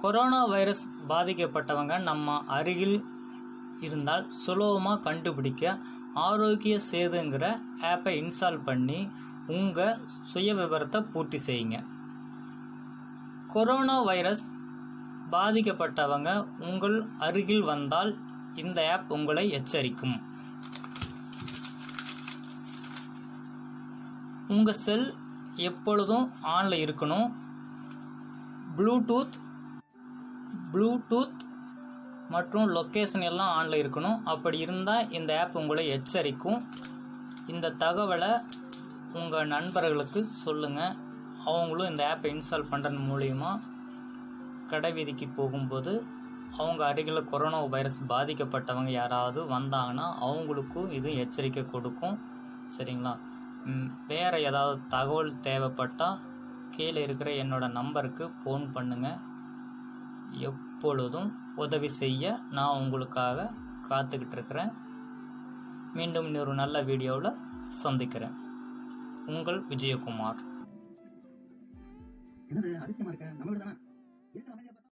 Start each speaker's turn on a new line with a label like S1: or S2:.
S1: Corona virus பாதிக்கப்பட்டவங்க நம்ம அருகில் இருந்தால் சுலபமாக கண்டுபிடிக்க ஆரோக்கிய சேதுங்கிற ஆப்பை இன்ஸ்டால் பண்ணி உங்கள் சுய விவரத்தை பூர்த்தி செய்யுங்க. கொரோனா வைரஸ் பாதிக்கப்பட்டவங்க உங்கள் அருகில் வந்தால் இந்த ஆப் உங்களை எச்சரிக்கும். உங்கள் செல் எப்பொழுதும் ஆனில் இருக்கணும். ப்ளூடூத் மற்றும் லொக்கேஷன் எல்லாம் ஆனில் இருக்கணும். அப்படி இருந்தால் இந்த ஆப் உங்களை எச்சரிக்கும். இந்த தகவலை உங்கள் நண்பர்களுக்கு சொல்லுங்கள். அவங்களும் இந்த ஆப்பை இன்ஸ்டால் பண்ணுறது மூலிமா கடை வீதிக்கு போகும்போது அவங்க அருகில் கொரோனா வைரஸ் பாதிக்கப்பட்டவங்க யாராவது வந்தாங்கன்னா அவங்களுக்கும் இது எச்சரிக்கை கொடுக்கும். சரிங்களா? வேறு ஏதாவது தகவல் தேவைப்பட்டால் கீழே இருக்கிற என்னோட நம்பருக்கு ஃபோன் பண்ணுங்கள். எப்பொழுதும் உதவி செய்ய நான் உங்களுக்காக காத்துக்கிட்டு இருக்கிறேன். மீண்டும் இன்னொரு நல்ல வீடியோவில் சந்திக்கிறேன். உங்கள் விஜயகுமார்.
S2: என்னது அதிசயமா இருக்க? நம்மளோட தானே